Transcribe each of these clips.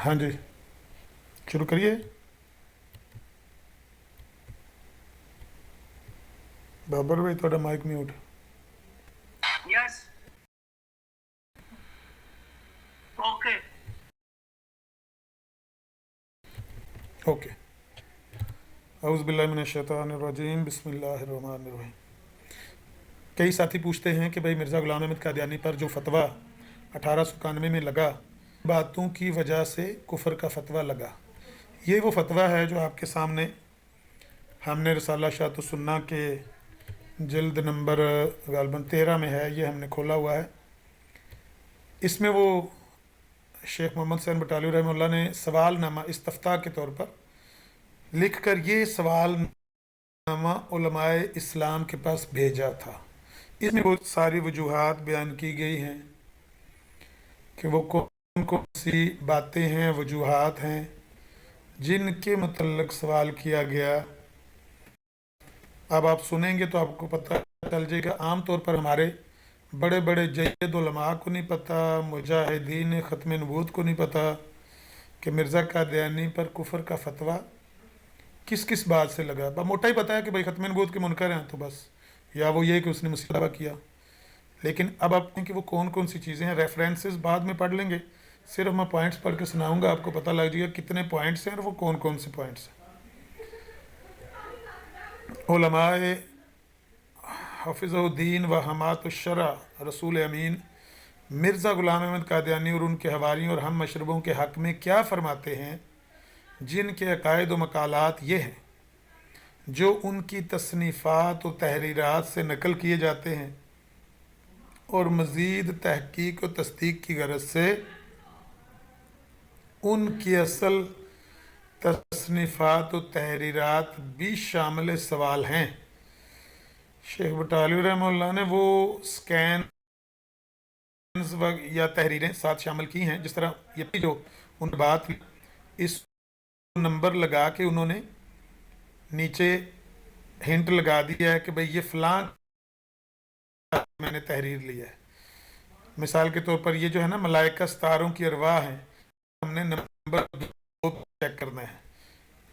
ہاں جی، شروع کریے۔ بابر بھائی تھوڑا mic mute. Yes okay okay, اعوذ باللہ من الشیطان الرجیم، بسم اللہ الرحمن الرحیم۔ کئی ساتھی پوچھتے ہیں کہ بھائی مرزا غلام احمد قادیانی پر جو فتویٰ 1891 میں لگا، باتوں کی وجہ سے کفر کا فتویٰ لگا۔ یہ وہ فتویٰ ہے جو آپ کے سامنے ہم نے رسالہ شاۃ السنہ کے جلد نمبر غالباً 13 میں ہے، یہ ہم نے کھولا ہوا ہے۔ اس میں وہ شیخ محمد حسین بٹالوی رحمہ اللہ نے سوال نامہ استفتاء کے طور پر لکھ کر یہ سوال نامہ علماء اسلام کے پاس بھیجا تھا۔ اس میں بہت ساری وجوہات بیان کی گئی ہیں کہ وہ کون کون سی باتیں ہیں، وجوہات ہیں جن کے متعلق سوال کیا گیا۔ اب آپ سنیں گے تو آپ کو پتہ چل جائے گا۔ عام طور پر ہمارے بڑے بڑے جید علماء کو نہیں پتہ، مجاہدین ختم نبوت کو نہیں پتہ کہ مرزا قادیانی پر کفر کا فتویٰ کس کس بات سے لگا۔ موٹا ہی پتہ ہے کہ بھائی ختم نبوت کے منکر ہیں تو بس، یا وہ یہ کہ اس نے مصیبہ کیا، لیکن اب آپ کہ وہ کون کون سی چیزیں ہیں، ریفرنسز بعد میں پڑھ لیں گے، صرف میں پوائنٹس پڑھ کے سناؤں گا، آپ کو پتہ لگ جائے گا کتنے پوائنٹس ہیں اور وہ کون کون سے پوائنٹس ہیں۔ علماء حافظ الدین و حمات الشرع رسول امین مرزا غلام احمد قادیانی اور ان کے حواریوں اور ہم مشربوں کے حق میں کیا فرماتے ہیں، جن کے عقائد و مقالات یہ ہیں جو ان کی تصنیفات و تحریرات سے نقل کیے جاتے ہیں، اور مزید تحقیق و تصدیق کی غرض سے ان کی اصل تصنیفات و تحریرات بھی شامل سوال ہیں۔ شیخ بٹالوی رحمہ اللہ نے وہ سکینز یا تحریریں ساتھ شامل کی ہیں، جس طرح یہ جو ان بات اس نمبر لگا کے انہوں نے نیچے ہنٹ لگا دیا ہے کہ بھئی یہ فلاں میں نے تحریر لیا ہے۔ مثال کے طور پر یہ جو ہے نا ملائکہ ستاروں کی ارواح ہیں، ہم نے نمبر 2 چیک کرنا ہے،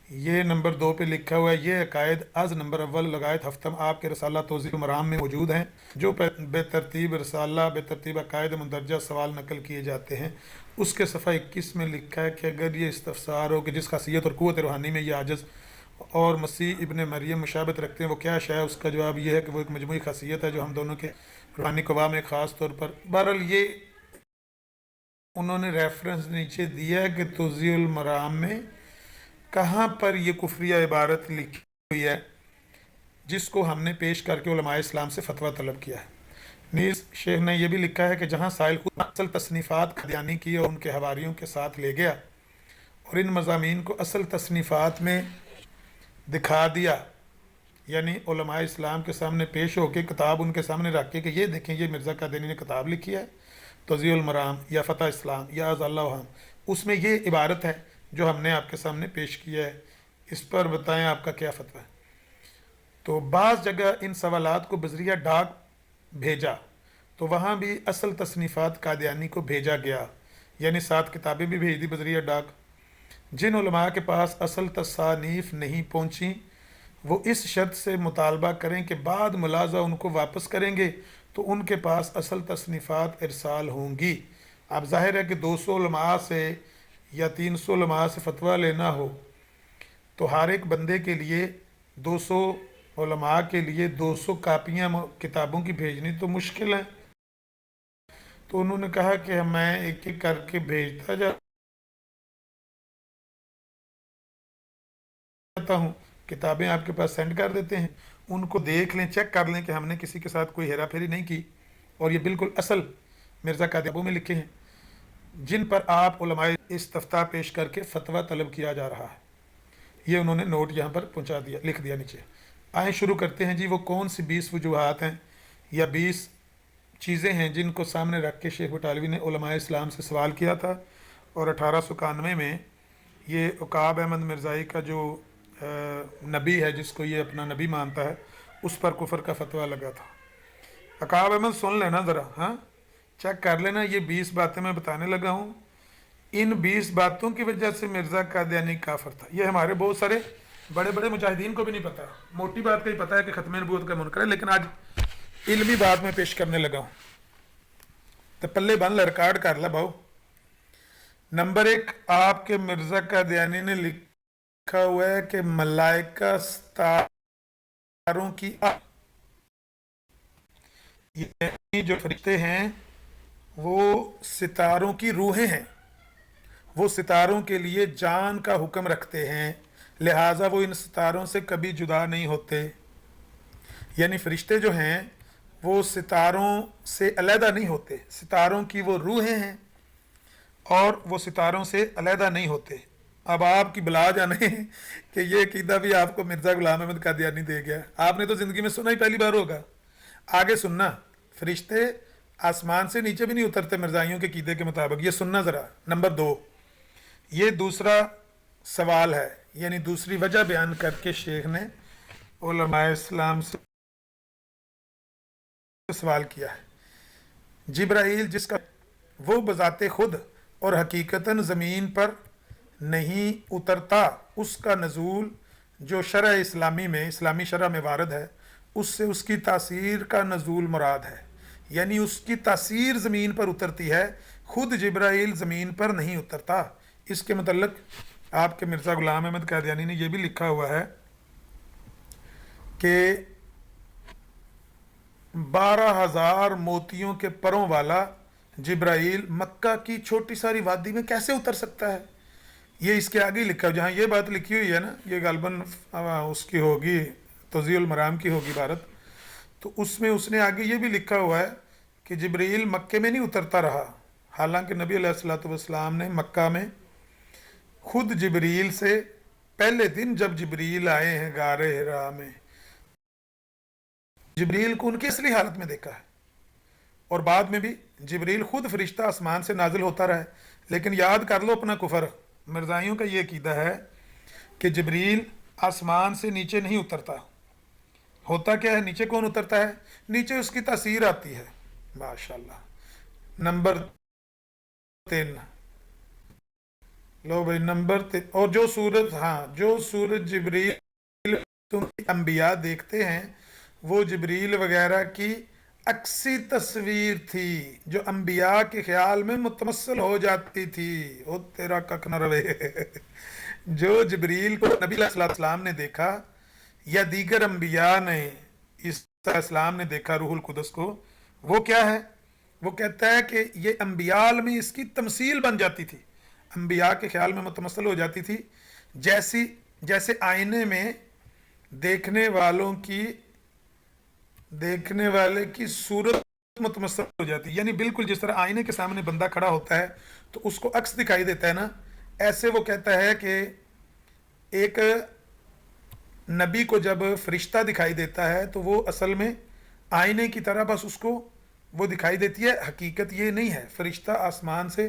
یہ نمبر 2 پہ لکھا ہوا ہے یہ عقائد از نمبر اول لغایت ہفتم آپ کے رسالہ توضیح المرام میں موجود ہیں، جو بے ترتیب رسالہ بے ترتیب عقائد مندرجہ سوال نقل کیے جاتے ہیں۔ اس کے صفحہ 21 میں لکھا ہے کہ اگر یہ استفسار ہو کہ جس خاصیت اور قوت روحانی میں یہ عاجز اور مسیح ابن مریم مشابہت رکھتے ہیں وہ کیا شے ہے، اس کا جواب یہ ہے کہ وہ ایک مجموعی خاصیت ہے جو ہم دونوں کے روحانی قوا میں خاص طور پر۔ بہرحال یہ انہوں نے ریفرنس نیچے دیا ہے کہ توضیح المرام میں کہاں پر یہ کفریہ عبارت لکھی ہوئی ہے جس کو ہم نے پیش کر کے علماء اسلام سے فتویٰ طلب کیا ہے۔ نیز شیخ نے یہ بھی لکھا ہے کہ جہاں سائل خود اصل تصنیفات قادیانی کی اور ان کے حواریوں کے ساتھ لے گیا اور ان مضامین کو اصل تصنیفات میں دکھا دیا، یعنی علماء اسلام کے سامنے پیش ہو کے کتاب ان کے سامنے رکھ کے کہ یہ دیکھیں یہ مرزا قادیانی نے کتاب لکھی ہے توضیح المرام یا فتح اسلام یا از اللہ عنہ، اس میں یہ عبارت ہے جو ہم نے آپ کے سامنے پیش کیا ہے، اس پر بتائیں آپ کا کیا فتویٰ ہے۔ تو بعض جگہ ان سوالات کو بذریعہ ڈاک بھیجا تو وہاں بھی اصل تصنیفات قادیانی کو بھیجا گیا، یعنی 7 کتابیں بھی بھیج دی بذریعہ ڈاک۔ جن علماء کے پاس اصل تصانیف نہیں پہنچیں وہ اس شرط سے مطالبہ کریں کہ بعد ملاحظہ ان کو واپس کریں گے تو ان کے پاس اصل تصنیفات ارسال ہوں گی۔ اب ظاہر ہے کہ 200 علماء سے یا 300 علماء سے فتویٰ لینا ہو تو ہر ایک بندے کے لیے 200 علماء کے لیے 200 کاپیاں کتابوں کی بھیجنی تو مشکل ہے، تو انہوں نے کہا کہ میں ایک ایک کر کے بھیجتا جاتا ہوں، کتابیں آپ کے پاس سینڈ کر دیتے ہیں، ان کو دیکھ لیں، چیک کر لیں کہ ہم نے کسی کے ساتھ کوئی ہیرا پھیری نہیں کی اور یہ بالکل اصل مرزا قادیانی میں لکھے ہیں جن پر آپ علماء استفتاء پیش کر کے فتویٰ طلب کیا جا رہا ہے۔ یہ انہوں نے نوٹ یہاں پر پہنچا دیا، لکھ دیا نیچے۔ آئیں شروع کرتے ہیں جی، وہ کون سی 20 وجوہات ہیں یا 20 چیزیں ہیں جن کو سامنے رکھ کے شیخ بٹالوی نے علماء اسلام سے سوال کیا تھا، اور 1891 میں یہ عقاب احمد مرزائی کا جو نبی ہے جس کو یہ اپنا نبی مانتا ہے اس پر کفر کا فتویٰ لگا تھا۔ عقاب احمد سن لینا ذرا، ہاں چیک کر لینا، یہ 20 باتیں میں بتانے لگا ہوں، ان 20 باتوں کی وجہ سے مرزا قادیانی کافر تھا. یہ ہمارے بہت سارے بڑے بڑے مجاہدین کو بھی نہیں پتا. موٹی بات کا ہی پتا ہے کہ ختم نبوت کا منکر ہے، لیکن آج علمی بات میں پیش کرنے لگا ہوں تو پلے بن ریکارڈ کر لا بھاؤ. نمبر 1، آپ کے مرزا قادیانی نے لکھا ہوا ہے کہ ملائکہ ستاروں کی یعنی جو فرشتے ہیں وہ ستاروں کی روحیں ہیں، وہ ستاروں کے لیے جان کا حکم رکھتے ہیں، لہٰذا وہ ان ستاروں سے کبھی جدا نہیں ہوتے. یعنی فرشتے جو ہیں وہ ستاروں سے علیحدہ نہیں ہوتے، ستاروں کی وہ روحیں ہیں اور وہ ستاروں سے علیحدہ نہیں ہوتے. اب آپ کی بلا جانے کہ یہ عقیدہ بھی آپ کو مرزا غلام احمد قادیانی دے گیا. آپ نے تو زندگی میں سنا ہی پہلی بار ہوگا. آگے سننا، فرشتے آسمان سے نیچے بھی نہیں اترتے مرزائیوں کے عقیدے کے مطابق. یہ سننا ذرا. نمبر 2، یہ دوسرا سوال ہے، یعنی دوسری وجہ بیان کر کے شیخ نے علماء اسلام سے سوال کیا ہے. جبرائیل جس کا وہ بذات خود اور حقیقتاً زمین پر نہیں اترتا، اس کا نزول جو شرع اسلامی میں، اسلامی شرع میں وارد ہے، اس سے اس کی تاثیر کا نزول مراد ہے. یعنی اس کی تاثیر زمین پر اترتی ہے، خود جبرائیل زمین پر نہیں اترتا. اس کے متعلق آپ کے مرزا غلام احمد قادیانی نے یہ بھی لکھا ہوا ہے کہ 12,000 موتیوں کے پروں والا جبرائیل مکہ کی چھوٹی ساری وادی میں کیسے اتر سکتا ہے. یہ اس کے آگے لکھا ہے، جہاں یہ بات لکھی ہوئی ہے نا، یہ غالباً اس کی ہوگی توضیح المرام کی ہوگی عبارت، تو اس میں اس نے آگے یہ بھی لکھا ہوا ہے کہ جبرائیل مکے میں نہیں اترتا رہا، حالانکہ نبی علیہ الصلوۃ والسلام نے مکہ میں خود جبرائیل سے پہلے دن جب جبرائیل آئے ہیں غار حرا میں، جبرائیل کو ان کی اصلی حالت میں دیکھا ہے. اور بعد میں بھی جبرائیل خود فرشتہ آسمان سے نازل ہوتا رہا ہے. لیکن یاد کر لو اپنا کفر، مرزائیوں کا یہ عقیدہ ہے کہ جبرائیل آسمان سے نیچے نہیں اترتا. ہوتا کیا ہے، نیچے کون اترتا ہے؟ نیچے اس کی تاثیر آتی ہے. ماشاءاللہ. نمبر 3 لو بھائی، نمبر 3، اور جو سورج جبرائیل تم انبیاء دیکھتے ہیں وہ جبرائیل وغیرہ کی عکسی تصویر تھی جو انبیاء کے خیال میں متمثل ہو جاتی تھی. او تیرا کک نہ روے. جو جبرائیل کو نبی علیہ السلام نے دیکھا یا دیگر انبیاء نے عیسیٰ علیہ السلام نے دیکھا روح القدس کو، وہ کیا ہے؟ وہ کہتا ہے کہ یہ انبیاء میں اس کی تمثیل بن جاتی تھی، انبیاء کے خیال میں متمثل ہو جاتی تھی، جیسے آئینے میں دیکھنے والے کی صورت متمثل ہو جاتی ہے. یعنی بالکل جس طرح آئینے کے سامنے بندہ کھڑا ہوتا ہے تو اس کو عکس دکھائی دیتا ہے نا، ایسے وہ کہتا ہے کہ ایک نبی کو جب فرشتہ دکھائی دیتا ہے تو وہ اصل میں آئینے کی طرح بس اس کو وہ دکھائی دیتی ہے. حقیقت یہ نہیں ہے، فرشتہ آسمان سے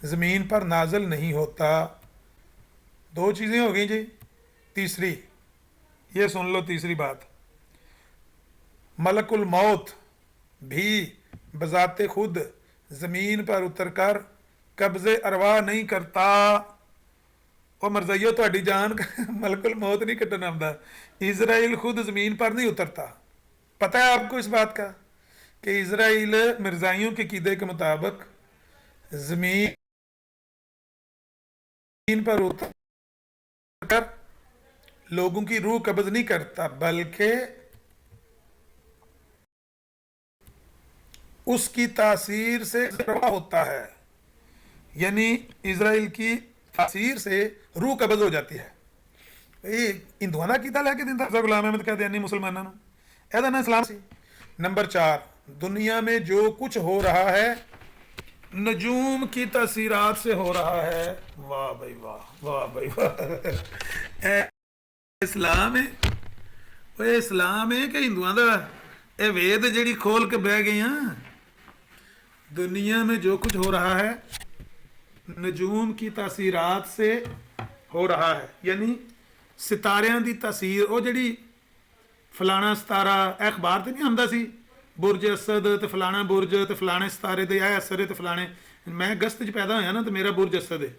زمین پر نازل نہیں ہوتا. 2 چیزیں ہو گئی جی. تیسری یہ سن لو، تیسری بات، ملک الموت بھی بذات خود زمین پر اتر کر قبضے ارواح نہیں کرتا. اور مرزائیو تہاڈی جان ملک الموت نہیں کٹن آندا. اسرائیل خود زمین پر نہیں اترتا. پتہ ہے آپ کو اس بات کا کہ اسرائیل مرزائیوں کے عقیدے کے مطابق زمین پر اتر کر لوگوں کی روح قبض نہیں کرتا، بلکہ اس کی تاثیر سے روا ہوتا ہے. یعنی اسرائیل کی تاثیر سے روح قبض ہو جاتی ہے. ہندوؤں کا کیتا لے کے دیندا غلام احمد قادیانی مسلمانوں ایدا نا اسلام سی. نمبر 4، دنیا میں جو کچھ ہو رہا ہے نجوم کی تاثیرات سے ہو رہا ہے. واہ بھائی واہ، واہ بھائی واہ. اسلام ہے، وہ اسلام ہے کہ ہندوؤں دا اے وید جڑی کھول کے بہ گئی ہیں. دنیا میں جو کچھ ہو رہا ہے نجوم کی تاثیرات سے ہو رہا ہے. یعنی ستاریاں دی تاثیر، وہ جڑی فلانا ستارہ اخبار تے نہیں آندا سی ਬੁਰਜ ਅਸਦ ਤੇ ਫਲਾਣਾ ਬੁਰਜ ਤੇ ਫਲਾਣੇ ਸਿਤਾਰੇ ਤੇ ਇਹ ਅਸਰ ਹੈ ਤੇ ਫਲਾਣੇ। ਮੈਂ ਅਗਸਤ 'ਚ ਪੈਦਾ ਹੋਇਆ ਨਾ ਤੇ ਮੇਰਾ ਬੁਰਜ ਅਸਦ ਹੈ।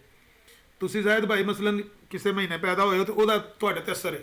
ਤੁਸੀਂ ਜ਼ਾਹਿਦ ਭਾਈ ਮਸਲਨ ਕਿਸੇ ਮਹੀਨੇ ਪੈਦਾ ਹੋਏ ਹੋ ਤੇ ਉਹਦਾ ਤੁਹਾਡੇ ਤੇ ਅਸਰ ਹੈ।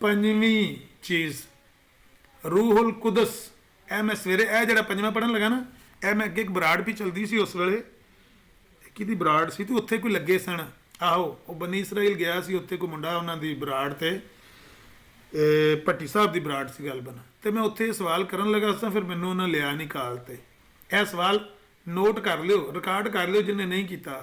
ਪੰਜਵੀਂ ਚੀਜ਼ ਰੂਹੁਲ ਕੁਦਸ। ਇਹ ਮੈਂ ਸਵੇਰੇ ਇਹ ਜਿਹੜਾ ਪੰਜਵਾਂ ਪੜ੍ਹਨ ਲੱਗਾ ਨਾ, ਇਹ ਮੈਂ ਅੱਗੇ ਇੱਕ ਬਰਾੜ ਵੀ ਚਲਦੀ ਸੀ ਉਸ ਵੇਲੇ, ਕਿਹਦੀ ਬਰਾੜ ਸੀ ਤੇ ਉੱਥੇ ਕੋਈ ਲੱਗੇ ਸਨ। ਆਹੋ ਉਹ ਬਨੀ ਇਸਰਾਈਲ ਗਿਆ ਸੀ, ਉੱਥੇ ਕੋਈ ਮੁੰਡਾ ਉਹਨਾਂ ਦੀ ਬਰਾੜ ਤੇ ਭੱਟੀ ਸਾਹਿਬ ਦੀ ਬਰਾੜ ਸੀ ਗੱਲ ਬਣਾ, ਤੇ ਮੈਂ ਉੱਥੇ ਸਵਾਲ ਕਰਨ ਲੱਗਾ ਸਾਂ, ਫਿਰ ਮੈਨੂੰ ਉਹਨਾਂ ਲਿਆ ਨਹੀਂ ਕਾਲ ਤੇ। ਇਹ ਸਵਾਲ ਨੋਟ ਕਰ ਲਿਓ, ਰਿਕਾਰਡ ਕਰ ਲਿਓ ਜਿਹਨੇ ਨਹੀਂ ਕੀਤਾ।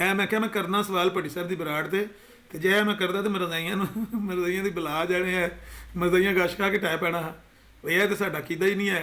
ਐ ਮੈਂ ਕਿਹਾ ਮੈਂ ਕਰਨਾ ਸਵਾਲ ਭੱਟੀ ਸਾਹਿਬ ਦੀ ਬਰਾੜ ਤੇ ਜੇ ਮੈਂ ਕਰਦਾ ਤੇ ਮਰਜ਼ਾਈਆਂ ਦੀ ਬਲਾ ਜਾਣੇ ਹੈ, ਮਰਜ਼ਾਈਆਂ ਗਸ਼ ਖਾ ਕੇ ਟੈ ਪੈਣਾ ਵੀ ਇਹ ਤੇ ਸਾਡਾ ਕੀਦਾ ਹੀ ਨਹੀਂ ਹੈ।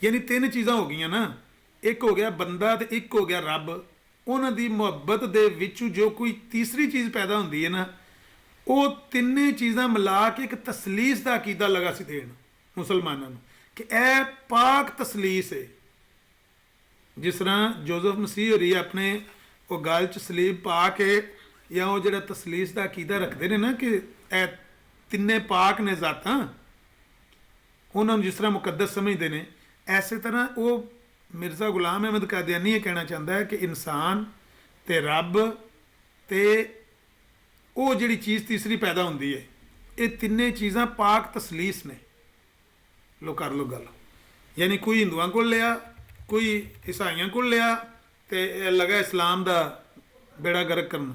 ਯਾਨੀ ਤਿੰਨ ਚੀਜ਼ਾਂ ਹੋ ਗਈਆਂ ਨਾ, ਇੱਕ ਹੋ ਗਿਆ ਬੰਦਾ ਤੇ ਇੱਕ ਹੋ ਗਿਆ ਰੱਬ। ਉਹਨਾਂ ਦੀ ਮੁਹੱਬਤ ਦੇ ਵਿੱਚ ਜੋ ਕੋਈ ਤੀਸਰੀ ਚੀਜ਼ ਪੈਦਾ ਹੁੰਦੀ ਹੈ ਨਾ, ਉਹ ਤਿੰਨੇ ਚੀਜ਼ਾਂ ਮਿਲਾ ਕੇ ਇੱਕ ਤਸਲੀਸ ਦਾ ਅਕੀਦਾ ਲਗਾ ਸੀ ਦੇਣ ਮੁਸਲਮਾਨਾਂ ਨੂੰ ਕਿ ਇਹ ਪਾਕ ਤਸਲੀਸ ਹੈ। ਜਿਸ ਤਰ੍ਹਾਂ ਜੋਜ਼ਫ ਮਸੀਹ ਹੋਰੀ ਆਪਣੇ ਉਹ ਗਲ 'ਚ ਸਲੀਬ ਪਾ ਕੇ ਜਾਂ ਉਹ ਜਿਹੜਾ ਤਸਲੀਸ ਦਾ ਅਕੀਦਾ ਰੱਖਦੇ ਨੇ ਨਾ ਕਿ ਇਹ ਤਿੰਨੇ ਪਾਕ ਨੇ ਜ਼ਾਤਾਂ, ਉਹਨਾਂ ਨੂੰ ਜਿਸ ਤਰ੍ਹਾਂ ਮੁਕੱਦਸ ਸਮਝਦੇ ਨੇ, ਐਸੇ ਤਰ੍ਹਾਂ ਉਹ ਮਿਰਜ਼ਾ ਗੁਲਾਮ ਅਹਿਮਦ ਕਾਦੀਆਨੀ ਇਹ ਕਹਿਣਾ ਚਾਹੁੰਦਾ ਹੈ ਕਿ ਇਨਸਾਨ ਤੇ ਰੱਬ ਤੇ ਉਹ ਜਿਹੜੀ ਚੀਜ਼ ਤੀਸਰੀ ਪੈਦਾ ਹੁੰਦੀ ਹੈ, ਇਹ ਤਿੰਨੇ ਚੀਜ਼ਾਂ ਪਾਕ ਤਸਲੀਸ ਨੇ। ਲੋ ਕਰ ਲੋ ਗੱਲ। ਯਾਨੀ ਕੋਈ ਹਿੰਦੂਆਂ ਕੋਲ ਲਿਆ, ਕੋਈ ਈਸਾਈਆਂ ਕੋਲ ਲਿਆ ਤੇ ਇਹ ਲਗਾ ਇਸਲਾਮ ਦਾ ਬੇੜਾ ਗਰਕ ਕਰਨ,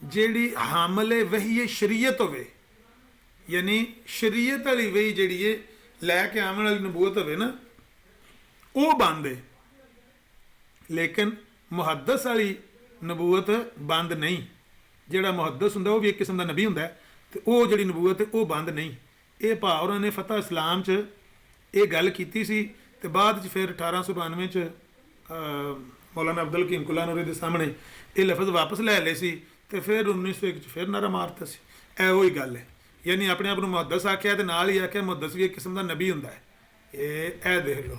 ਜਿਹੜੀ ਹਾਮਲੇ ਵਹੀ ਸ਼ਰੀਅਤ ਹੋਵੇ, ਯਾਨੀ ਸ਼ਰੀਅਤ ਵਾਲੀ ਵਹੀ ਜਿਹੜੀ ਹੈ ਲੈ ਕੇ ਆਉਣ ਵਾਲੀ ਨਬੂਵਤ ਹੋਵੇ ਨਾ, ਉਹ ਬੰਦ ਹੈ। ਲੇਕਿਨ ਮੁਹੱਦਸ ਵਾਲੀ ਨਬੂਵਤ ਬੰਦ ਨਹੀਂ। ਜਿਹੜਾ ਮੁਹੱਦਸ ਹੁੰਦਾ ਉਹ ਵੀ ਇੱਕ ਕਿਸਮ ਦਾ ਨਬੀ ਹੁੰਦਾ ਹੈ, ਤੇ ਉਹ ਜਿਹੜੀ ਨਬੂਵਤ ਹੈ ਉਹ ਬੰਦ ਨਹੀਂ। ਇਹ ਭਾ ਉਹਨਾਂ ਨੇ ਫਤਹ ਇਸਲਾਮ 'ਚ ਇਹ ਗੱਲ ਕੀਤੀ ਸੀ ਤੇ ਬਾਅਦ 'ਚ ਫਿਰ 1892 'ਚ ਮੌਲਾਨਾ ਅਬਦੁਲ ਹਕੀਮ ਕੁਲਾਨੂਰੀ ਦੇ ਸਾਹਮਣੇ ਇਹ ਲਫ਼ਜ਼ ਵਾਪਸ ਲੈ ਲਏ ਸੀ ਤੇ ਫਿਰ 1901 'ਚ ਫਿਰ ਨਾਰਾ ਮਾਰਤਾ ਸੀ। ਇਹ ਉਹੀ ਗੱਲ ਹੈ, ਯਾਨੀ ਆਪਣੇ ਆਪ ਨੂੰ ਮੁਹੱਦਸ ਆਖਿਆ ਤੇ ਨਾਲ ਹੀ ਆਖਿਆ ਮੁਹੱਦਸ ਵੀ ਇੱਕ ਕਿਸਮ ਦਾ ਨਬੀ ਹੁੰਦਾ ਹੈ। ਇਹ ਦੇਖ ਲਓ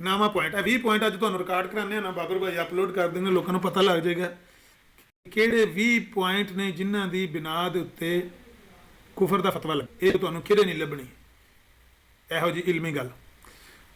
ਨਾਮਾ ਪੁਆਇੰਟ ਹੈ 20 ਪੁਆਇੰਟ ਅੱਜ ਤੁਹਾਨੂੰ ਰਿਕਾਰਡ ਕਰਾਉਂਦੇ ਆ ਨਾ ਬਾਬਰ ਭਾਈ ਅਪਲੋਡ ਕਰ ਦੇਣਗੇ, ਲੋਕਾਂ ਨੂੰ ਪਤਾ ਲੱਗ ਜਾਏਗਾ ਕਿਹੜੇ 20 ਪੁਆਇੰਟ ਨੇ ਜਿਨ੍ਹਾਂ ਦੀ ਬਿਨਾ ਦੇ ਉੱਤੇ ਕੁਫਰ ਦਾ ਫਤਵਾ ਲੱਗ। ਇਹ ਤੁਹਾਨੂੰ ਕਿਹੜੇ ਨਹੀਂ ਲੱਭਣੀ ਇਹੋ ਜੀ ਇਲਮੀ ਗੱਲ।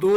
2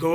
2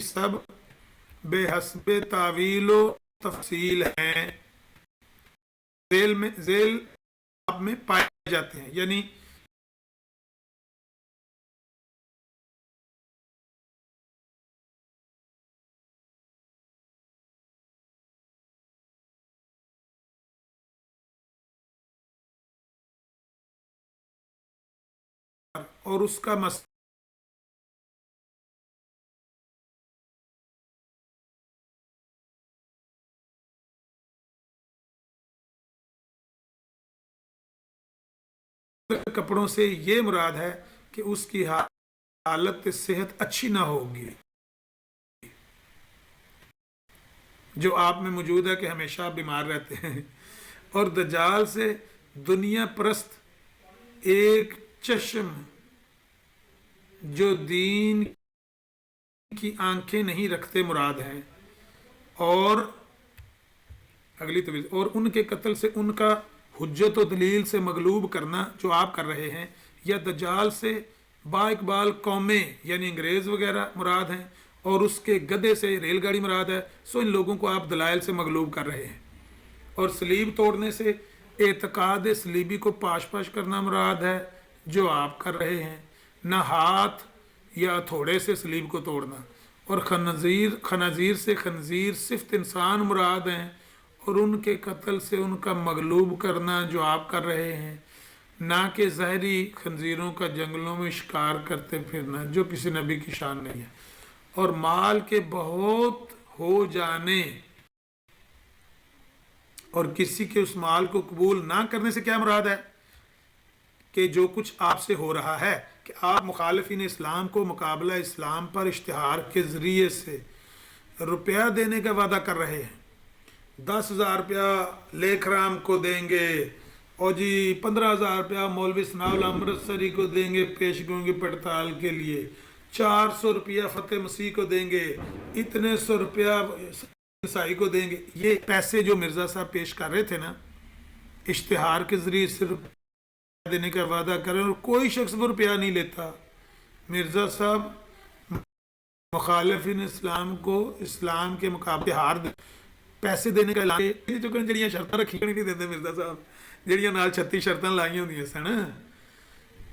سب بے حسب تعویل و تفصیل ہیں، ذیل آپ میں پائے جاتے ہیں، یعنی اور اس کا مسئلہ کپڑوں سے یہ مراد ہے کہ اس کی حالت صحت اچھی نہ ہوگی، جو آپ میں موجود ہے کہ ہمیشہ آپ بیمار رہتے ہیں، اور دجال سے دنیا پرست ایک چشم جو دین کی آنکھیں نہیں رکھتے مراد ہیں، اور اگلی طویل اور ان کے قتل سے ان کا حجت و دلیل سے مغلوب کرنا جو آپ کر رہے ہیں، یا دجال سے با اقبال قومیں یعنی انگریز وغیرہ مراد ہیں، اور اس کے گدھے سے ریل گاڑی مراد ہے، سو ان لوگوں کو آپ دلائل سے مغلوب کر رہے ہیں، اور سلیب توڑنے سے اعتقاد سلیبی کو پاش پاش کرنا مراد ہے جو آپ کر رہے ہیں، نہ ہاتھ یا ہتھوڑے سے سلیب کو توڑنا، اور خنازیر سے خنزیر صفت انسان مراد ہیں، اور ان کے قتل سے ان کا مغلوب کرنا جو آپ کر رہے ہیں، نہ کہ ظاہری خنزیروں کا جنگلوں میں شکار کرتے پھرنا جو کسی نبی کی شان نہیں ہے، اور مال کے بہت ہو جانے اور کسی کے اس مال کو قبول نہ کرنے سے کیا مراد ہے کہ جو کچھ آپ سے ہو رہا ہے کہ آپ مخالفین اسلام کو مقابلہ اسلام پر اشتہار کے ذریعے سے روپیہ دینے کا وعدہ کر رہے ہیں، 10,000 روپیہ لیکھ رام کو دیں گے، اور جی 15,000 روپیہ مولوی ثناء اللہ امرتسری کو دیں گے پیشگوں کی پڑتال کے لیے، 400 روپیہ فتح مسیح کو دیں گے، اتنے 100 روپیہ عیسائی کو دیں گے۔ یہ پیسے جو مرزا صاحب پیش کر رہے تھے نا، اشتہار کے ذریعے صرف دینے کا وعدہ کریں، اور کوئی شخص وہ روپیہ نہیں لیتا۔ مرزا صاحب مخالفین اسلام کو اسلام کے مقابلے ہار پیسے دینے کا اعلان جڑیاں شرطیں رکھی نہیں دیتے مرزا صاحب، جڑیاں نال 36 شرطیں لائی ہوندیاں سن۔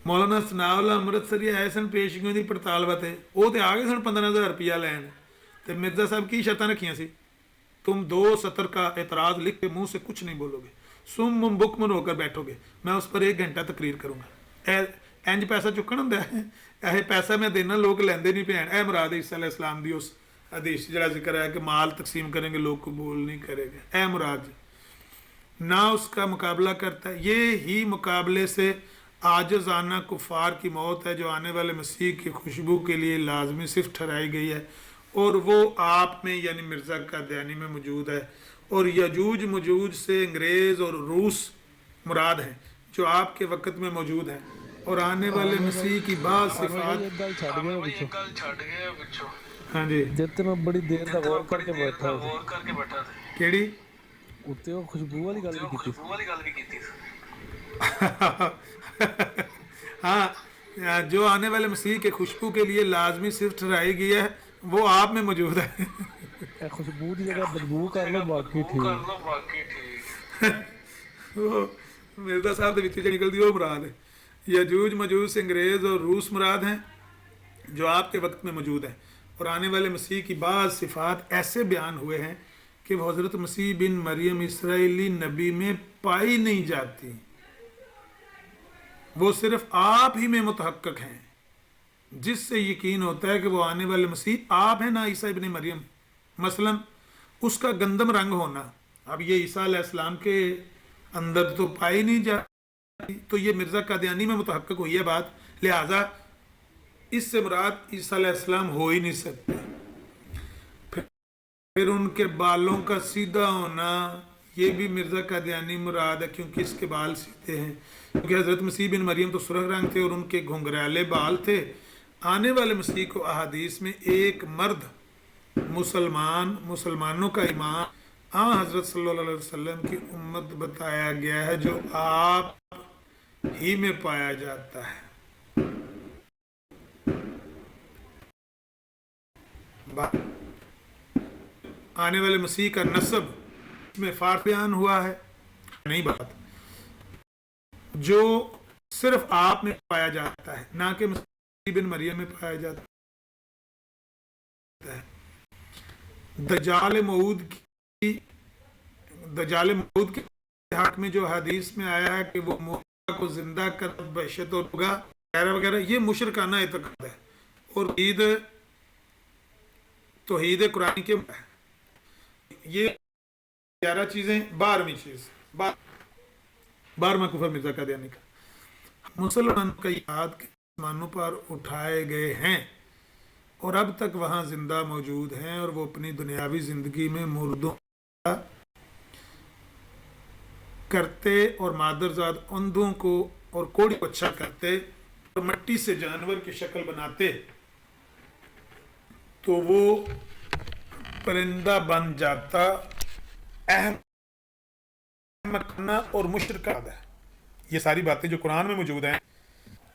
مولانا ثناء اللہ امرتسری آئے سن پیشگیوں کی پڑتال واتے، وہ تو آ گئے سن 15,000 روپیہ لین، تو مرزا صاحب کی شرطیں رکھیاں سی، تم 2 سطر کا اعتراض لکھ کے منہ سے کچھ نہیں بولو گے، سم بکمن ہو کر بیٹھو گے، میں اس پر 1 گھنٹہ تقریر کروں گا۔ انج پیسہ چکن ہوں ہے، پیسہ میں دینا لوگ لیندے نہیں پین، اے مراد عیسیٰ علیہ السلام دی اس حدیث جڑا ذکر ہے کہ مال تقسیم کریں گے لوگ قبول نہیں کرے گا، اے مراد نہ اس کا مقابلہ کرتا ہے۔ یہ ہی مقابلے سے عاجزانہ کفار کی موت ہے جو آنے والے مسیح کی خوشبو کے لیے لازمی صرف ٹھہرائی گئی ہے، اور وہ آپ میں یعنی مرزا قادیانی میں موجود ہے، اور یجوج مجوج سے انگریز اور روس مراد ہیں جو آپ کے وقت میں موجود ہیں، اور آنے والے مسیح کی بعض صفات۔ ایک گل چھڈ گیا پچھو ہاں جی جتے میں بڑی دیر تک غور کر کے بیٹھا سی غور کر کے بیٹھا تھا کیڑی اتنے وہ خوشبو والی گل بھی کی خوشبو والی گل بھی کی ہاں، جو آنے والے مسیح کے خوشبو کے لیے لازمی صرف ٹھہرائی گئی ہے وہ آپ میں موجود ہے۔ خوشبو کی جگہ بدبو کر لو باقی ٹھیک۔ باقی ٹھیک۔ وہ مرزا صاحب کے وچوں نکلتی وہ مراد ہے۔ یجوج مجوج سے انگریز اور روس مراد ہیں جو آپ کے وقت میں موجود ہیں، اور آنے والے مسیح کی بعض صفات ایسے بیان ہوئے ہیں کہ وہ حضرت مسیح بن مریم اسرائیلی نبی میں پائی نہیں جاتی، وہ صرف آپ ہی میں متحقق ہیں، جس سے یقین ہوتا ہے کہ وہ آنے والے مسیح آپ ہیں، نہ عیسیٰ ابن مریم۔ مثلا اس کا گندم رنگ ہونا، اب یہ عیسیٰ علیہ السلام کے اندر تو پائی نہیں جاتی، تو یہ مرزا قادیانی میں متحقق ہوئی ہے بات، لہٰذا اس سے مراد عیسیٰ علیہ السلام ہو ہی نہیں سکتے۔ پھر ان کے بالوں کا سیدھا ہونا، یہ بھی مرزا قادیانی مراد ہے کیونکہ اس کے بال سیدھے ہیں، کیونکہ حضرت مسیح بن مریم تو سرخ رنگ تھے اور ان کے گھنگریالے بال تھے۔ آنے والے مسیح کو احادیث میں ایک مرد مسلمانوں کا امام حضرت صلی اللہ علیہ وسلم کی امت بتایا گیا ہے جو آپ ہی میں پایا جاتا ہے۔ آنے والے مسیح کا نسب میں فارق بیان ہوا ہے نہیں بات جو صرف آپ میں پایا جاتا ہے نہ کہ مسیح بن مریم میں پایا جاتا ہے دجال موعود کے حق میں جو حدیث میں آیا ہے کہ وہ موعود کو زندہ کر بحشت ہوگا وغیرہ وغیرہ یہ مشرکانہ اعتقاد ہے اور توحید قرآن کے یہ 11 چیزیں 12ویں چیز 12واں کفر مرزا قادیانی کا مسلمان کا یاد کے آسمانوں پر اٹھائے گئے ہیں اور اب تک وہاں زندہ موجود ہیں اور وہ اپنی دنیاوی زندگی میں مردوں کرتے اور مادرزاد اندھوں کو اور کوڑی کو اچھا کرتے اور مٹی سے جانور کی شکل بناتے تو وہ پرندہ بن جاتا احمقانہ اور مشرکانہ ہے. یہ ساری باتیں جو قرآن میں موجود ہیں.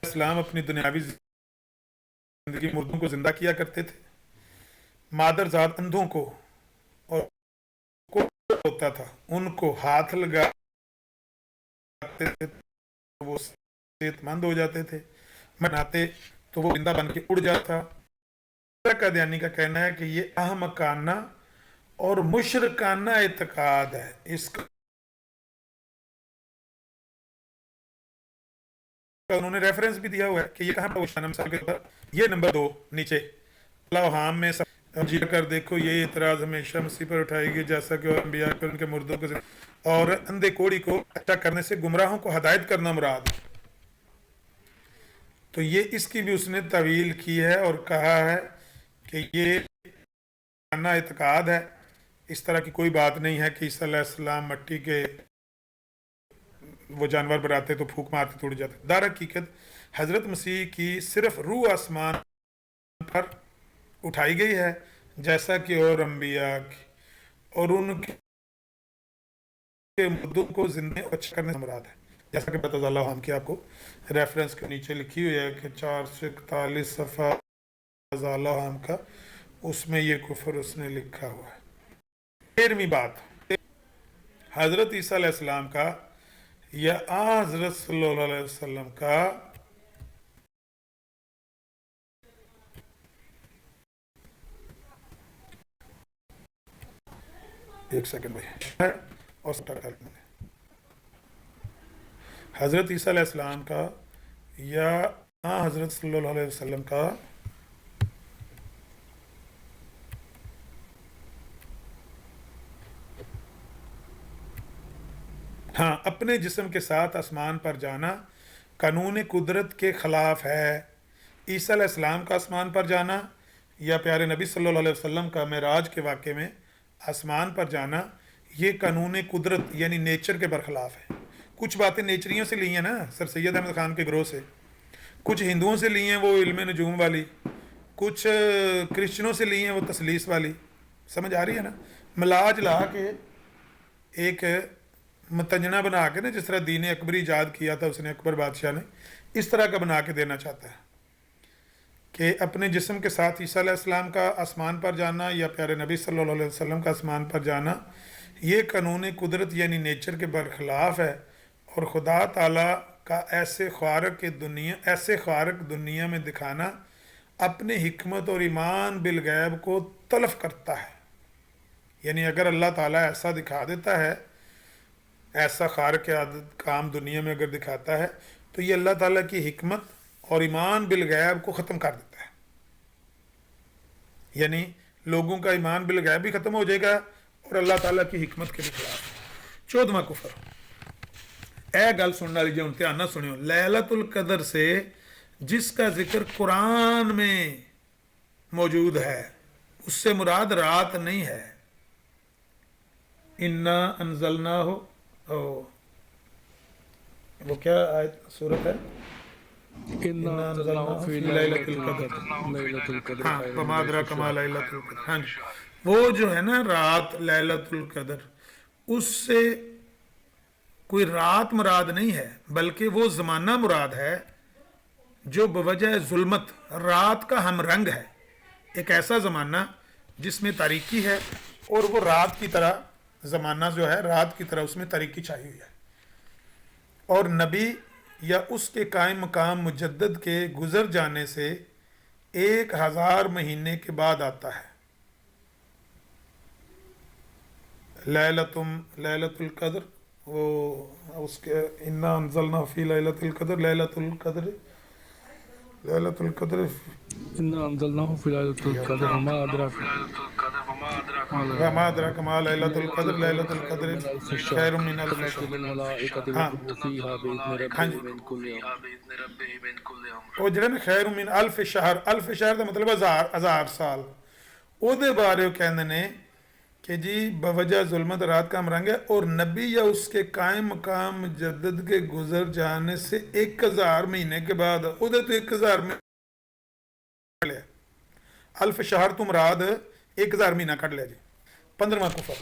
اسلام اپنی دنیاوی زندگی مردوں کو زندہ کیا کرتے تھے مادرزاد اندھوں کو اور ہوتا تھا ان کو ہاتھ لگا وہ صحت مند ہو جاتے تھے مناتے تو وہ زندہ بن کے اڑ جاتا. قادیانی کا کہنا ہے کہ یہ احمقانہ اور مشرکانہ اعتقاد ہے. اس کا انہوں نے ریفرنس بھی دیا ہوا ہے کہ یہ کہاں پر یہ نمبر 2 نیچے اللہ میں جی کر دیکھو یہ اعتراض ہمیشہ مسیح پر اٹھائے گی جیسا کہ انبیاء پر ان کے مردوں کو اور اندھے کوڑی کو اچھا کرنے سے گمراہوں کو ہدایت کرنا مراد ہے. تو یہ اس کی بھی اس نے تعویل کی ہے اور کہا ہے کہ یہ اعتقاد ہے. اس طرح کی کوئی بات نہیں ہے کہ عیسیٰ علیہ السلام مٹی کے وہ جانور بناتے تو پھونک مارتے توڑ جاتے. در حقیقت حضرت مسیح کی صرف روح آسمان پر اٹھائی گئی ہے جیسا کہ اور انبیاء کی اور ان کے مردوں کو زندہ اچھا کرنے سے مراد ہے جیسا کہ بتا اللہ ہم کی آپ کو ریفرنس کے نیچے لکھی ہوئی ہے کہ 441 صفحہ اللہ ہم کا اس میں یہ کفر اس نے لکھا ہوا ہے. 13ویں بات حضرت عیسیٰ علیہ السلام کا یا حضرت صلی اللہ علیہ وسلم کا ایک سیکنڈ بھائی اور حضرت عیسیٰ علیہ السلام کا یا حضرت صلی اللہ علیہ وسلم کا ہاں اپنے جسم کے ساتھ آسمان پر جانا قانون قدرت کے خلاف ہے. عیسیٰ علیہ السلام کا آسمان پر جانا یا پیارے نبی صلی اللہ علیہ وسلم کا معراج کے واقعے میں آسمان پر جانا یہ قانون قدرت یعنی نیچر کے برخلاف ہے. کچھ باتیں نیچریوں سے لی ہیں نا سر سید احمد خان کے گروہ سے, کچھ ہندوؤں سے لی ہیں وہ علم نجوم والی, کچھ کرسچنوں سے لی ہیں وہ تسلیس والی. سمجھ آ رہی ہے نا. ملاج لا کے ایک متنجنا بنا کے نا جس طرح دین اکبری ایجاد کیا تھا اس نے اکبر بادشاہ نے اس طرح کا بنا کے دینا چاہتا ہے کہ اپنے جسم کے ساتھ عیسیٰ علیہ السلام کا آسمان پر جانا یا پیارے نبی صلی اللہ علیہ وسلم کا آسمان پر جانا یہ قانون قدرت یعنی نیچر کے برخلاف ہے اور خدا تعالیٰ کا ایسے خوارق دنیا میں دکھانا اپنے حکمت اور ایمان بالغیب کو تلف کرتا ہے. یعنی اگر اللہ تعالیٰ ایسا دکھا دیتا ہے ایسا خارق عادت کام دنیا میں اگر دکھاتا ہے تو یہ اللہ تعالیٰ کی حکمت اور ایمان بالغیب کو ختم کر دیتا ہے. یعنی لوگوں کا ایمان بالغیب بھی ختم ہو جائے گا اور اللہ تعالیٰ کی حکمت کے بھی خلاف. 14واں کفر اے گل سننے والی جو امتحان نہ سنیو لیلۃ القدر سے جس کا ذکر قرآن میں موجود ہے اس سے مراد رات نہیں ہے. انا انزلناہ وہ کیا آیت سورت ہے انا انزلناہ فی لیلۃ القدر ہاں وما ادراک ما لیلۃ القدر. ہاں جی وہ جو ہے نا رات لیلۃ القدر اس سے کوئی رات مراد نہیں ہے بلکہ وہ زمانہ مراد ہے جو بوجہ ظلمت رات کا ہم رنگ ہے. ایک ایسا زمانہ جس میں تاریکی ہے اور وہ رات کی طرح زمانہ جو ہے رات کی طرح اس میں تاریکی چھائی ہوئی ہے، اور نبی یا اس کے قائم مقام مجدد کے گزر جانے سے 1000 مہینے کے بعد آتا ہے۔ لیلۃ القدر، وہ اس کے انا انزلنا فی لیلۃ القدر، لیلۃ القدر إنا أنزلناه في ليلة القدر وما أدراك وما ادراک ما لیلۃ القدر، لیلۃ القدر من ألف الشهر خیر من الف تنزل شہر۔ الملائكة ہاں والروح فيها بإذن ربهم من كل يوم۔ وہ جڑے نا خیر من الف شہر، الف شہر کا مطلب ہزار سال، او دے بارے وہ کہندے نے کہ جی بوجہ ظلمت رات کا مرنگ ہے، اور نبی یا اس کے قائم مقام مجدد کے گزر جانے سے 1000 مہینے کے بعد، او دے تو 1000 میں لیا الف شہر تو مراد 1000 مہینہ کٹ لیا جی۔ 15واں کفر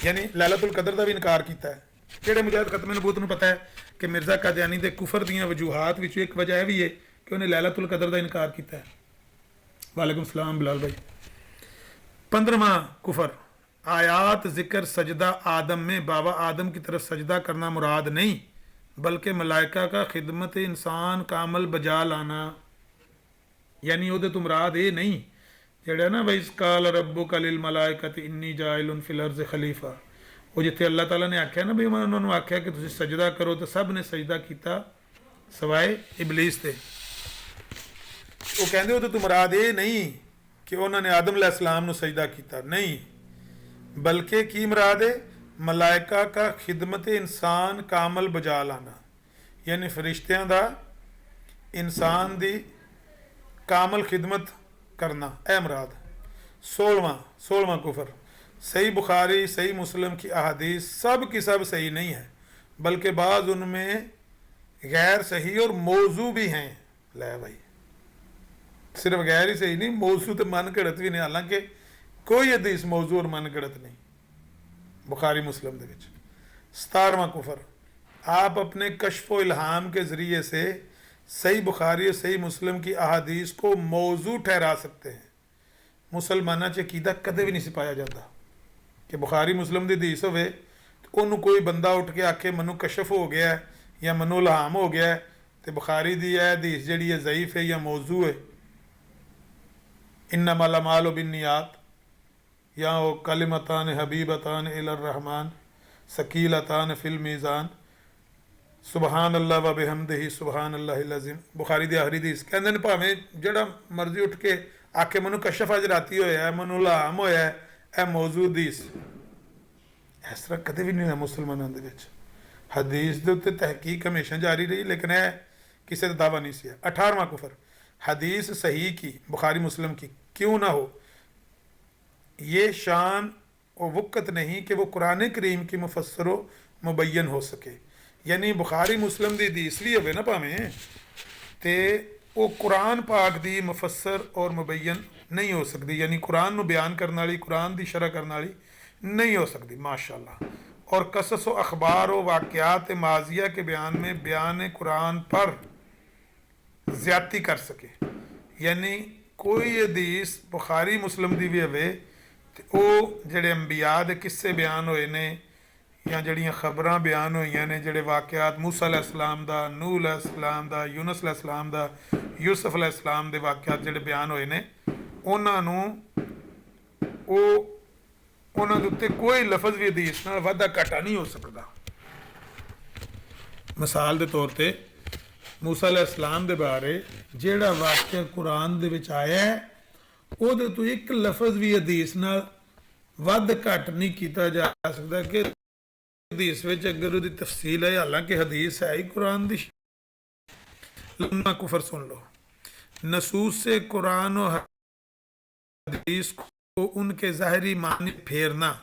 یعنی لیلۃ القدر دا بھی انکار کیتا ہے۔ جہے مجاہد ختم نبوت نو پتہ ہے کہ مرزا قادیانی دے کفر دیاں وجوہات وچ ایک وجہ ہے بھی ہے کہ انہیں لیلۃ القدر دا انکار کیتا ہے۔ وعلیکم السلام بلال بھائی۔ 15واں کفر، آیات ذکر سجدہ آدم میں بابا آدم کی طرف سجدہ کرنا مراد نہیں بلکہ ملائکہ کا خدمت انسان کا عمل بجا لانا، یعنی وہ تو مراد یہ نہیں جڑا نا بھائی قال ربک للملائکۃ انی جاعل فی الارض خلیفہ، وہ جتنے اللہ تعالیٰ نے آکھیا نا بھی انہوں نے آکھیا کہ تسی سجدہ کرو تو سب نے سجدہ کیتا سوائے ابلیس تے، وہ کہندے وہ تو مراد یہ نہیں کہ انہوں نے آدم علیہ السلام نو سجدہ کیتا، نہیں بلکہ کی مراد ہے ملائکہ کا خدمت انسان کا عمل بجا لانا، یعنی فرشتیاں دا انسان دی کامل خدمت کرنا، اے مراد۔ 16واں کفر، صحیح بخاری صحیح مسلم کی احادیث سب کی سب صحیح نہیں ہے بلکہ بعض ان میں غیر صحیح اور موضوع بھی ہیں۔ لے بھائی صرف غیر ہی صحیح نہیں، موضوع تو من گھڑت بھی نہیں، حالانکہ کوئی حدیث موضوع اور من گھڑت نہیں بخاری مسلم دے وچ۔ 17واں کفر، آپ اپنے کشف و الہام کے ذریعے سے صحیح بخاری اور صحیح مسلم کی احادیث کو موضوع ٹھہرا سکتے ہیں۔ مسلمانہ چ عقیدہ کدے بھی نہیں سپایا جاتا کہ بخاری مسلم دی حدیث ہوئے تو انہوں کوئی بندہ اٹھ کے آکھے منو کشف ہو گیا ہے یا منو الہام ہو گیا ہے تو بخاری دی ہے حدیث جڑی ہے ضعیف ہے یا موضوع ہے۔ انما الاعمال بالنیات، یا وہ کلمتان حبیبتان الی الرحمن ثقیلتان فی المیزان سبحان اللہ و بحمدہ سبحان اللہ العظیم، بخاری دی آخری حدیث کہندے نے بھاویں جڑا مرضی اٹھ کے آکھے منو کشف اج راتی ہویا ہے منو الہام ہویا ہے، اے موضوع حدیث، اس طرح کدے بھی نہیں ہے مسلمانوں دے وچ۔ حدیث دے اوتے تحقیق ہمیشہ جاری رہی لیکن ہے کسی دا دعویٰ نہیں سی۔ 18واں کفر، حدیث صحیح کی بخاری مسلم کی کیوں نہ ہو یہ شان و وقت نہیں کہ وہ قرآن کریم کی مفسر و مبین ہو سکے، یعنی بخاری مسلم دی حدیث بھی ہوئے نا پاویں تے وہ قرآن پاک دی مفسر اور مبین نہیں ہو سکتی، یعنی قرآن نو بیان کرنے والی قرآن دی شرح کرنے والی نہیں ہو سکتی ماشاءاللہ، اور قصص و اخبار و واقعات ماضیہ کے بیان میں بیان قرآن پر زیادتی کر سکے، یعنی کوئی حدیث بخاری مسلم دی بھی ہوئے تو وہ جڑے انبیاء دے قصے بیان ہوئے نے یا جڑیاں خبراں بیان ہوئیاں نے، جڑے واقعات موسیٰ علیہ السلام دا، نوح علیہ السلام دا، یونس علیہ السلام دا، یوسف علیہ السلام دے واقعات جڑے بیان ہوئے نے انہاں نو انہاں دے اتنے کوئی لفظ بھی حدیث نال وعدہ گھاٹا نہیں ہو سکتا۔ مثال دے طور تے موسیٰ علیہ السلام دے بارے جیڑا واقعہ قرآن دے وچ آیا ہے او دے تو ایک لفظ بھی حدیث نال ود گھٹ نہیں کیتا جا سکتا کہ حدیث وچ اگر وہ تفصیل ہے، حالانکہ حدیث ہے ہی قرآن دی۔ لما کفر سن لو، نصوص سے قرآن و حدیث کو ان کے ظاہری معنی پھیرنا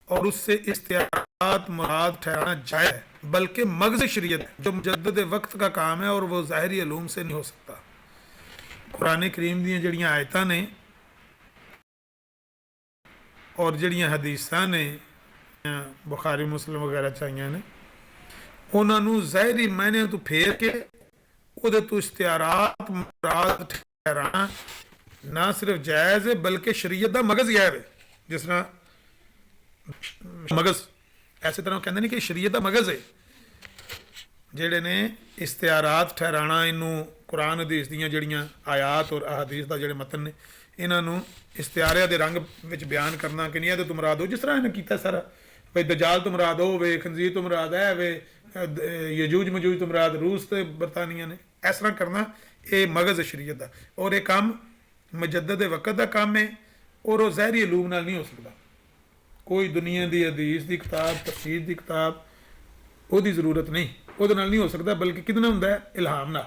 اور اس سے استعارات مراد ٹھہرانا جائز ہے، بلکہ مغز شریعت جو مجدد وقت کا کام ہے اور وہ ظاہری علوم سے نہیں ہو سکتا۔ قرآن کریم دیاں جڑیاں آیتاں نے اور جڑیاں حدیثاں نے بخاری مسلم وغیرہ چاہیے نے انہاں نو ظاہری معنی تو پھیر کے او دے تو استعارات مراد ٹھہرانا ਨਾ ਸਿਰਫ ਜਾਇਜ਼ ਹੈ ਬਲਕਿ ਸ਼ਰੀਅਤ ਦਾ ਮਗਜ਼ ਗਾਇਬ ਹੈ। ਜਿਸ ਤਰ੍ਹਾਂ ਮਗਜ਼, ਐਸੇ ਤਰ੍ਹਾਂ ਕਹਿੰਦੇ ਨੇ ਕਿ ਸ਼ਰੀਅਤ ਦਾ ਮਗਜ਼ ਹੈ। ਜਿਹੜੇ ਨੇ ਇਸ਼ਤਿਹਾਰਾਤ ਠਹਿਰਾਣਾ, ਇਹਨੂੰ ਕੁਰਾਨ ਹਦੀਸ ਦੀਆਂ ਜਿਹੜੀਆਂ ਆਯਾਤ ਔਰ ਅਹਾਦੀਸ ਦਾ ਜਿਹੜੇ ਮਤਨ ਨੇ, ਇਹਨਾਂ ਨੂੰ ਇਸ਼ਤਿਹਾਰਿਆਂ ਦੇ ਰੰਗ ਵਿੱਚ ਬਿਆਨ ਕਰਨਾ ਕਿ ਨਹੀਂ ਇਹਦੇ ਤੋਂ ਮੁਰਾਦ ਹੋ, ਜਿਸ ਤਰ੍ਹਾਂ ਇਹਨੇ ਕੀਤਾ ਸਾਰਾ, ਬਈ ਦਜਾਲ ਤੋਂ ਮੁਰਾਦ ਹੋਵੇ, ਖੰਜ਼ੀਰ ਤੋਂ ਮੁਰਾਦ ਹੈ ਵੇ, ਯਜੂਜ ਮਜੂਜ ਤੋਂ ਮੁਰਾਦ ਰੂਸ ਤੇ ਬਰਤਾਨੀਆ ਨੇ, ਇਸ ਤਰ੍ਹਾਂ ਕਰਨਾ ਇਹ ਮਗਜ਼ ਹੈ ਸ਼ਰੀਅਤ ਦਾ। ਔਰ ਇਹ ਕੰਮ ਮੁਜੱਦਦ ਦੇ ਵਕਤ ਦਾ ਕੰਮ ਹੈ ਔਰ ਉਹ ਜ਼ਹਿਰੀ ਇਲੂਮ ਨਾਲ ਨਹੀਂ ਹੋ ਸਕਦਾ। ਕੋਈ ਦੁਨੀਆ ਦੀ ਹਦੀਸ ਦੀ ਕਿਤਾਬ, ਤਫਸੀਰ ਦੀ ਕਿਤਾਬ, ਉਹਦੀ ਜ਼ਰੂਰਤ ਨਹੀਂ, ਉਹਦੇ ਨਾਲ ਨਹੀਂ ਹੋ ਸਕਦਾ, ਬਲਕਿ ਕਿਹਦੇ ਨਾਲ ਹੁੰਦਾ ਹੈ? ਇਲਹਾਮ ਨਾਲ,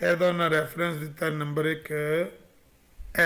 ਇਹਦਾ ਉਹਨਾਂ ਰੈਫਰੈਂਸ ਦਿੱਤਾ ਨੰਬਰ 1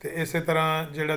ਤੇ ਇਸੇ ਤਰ੍ਹਾਂ ਜਿਹੜਾ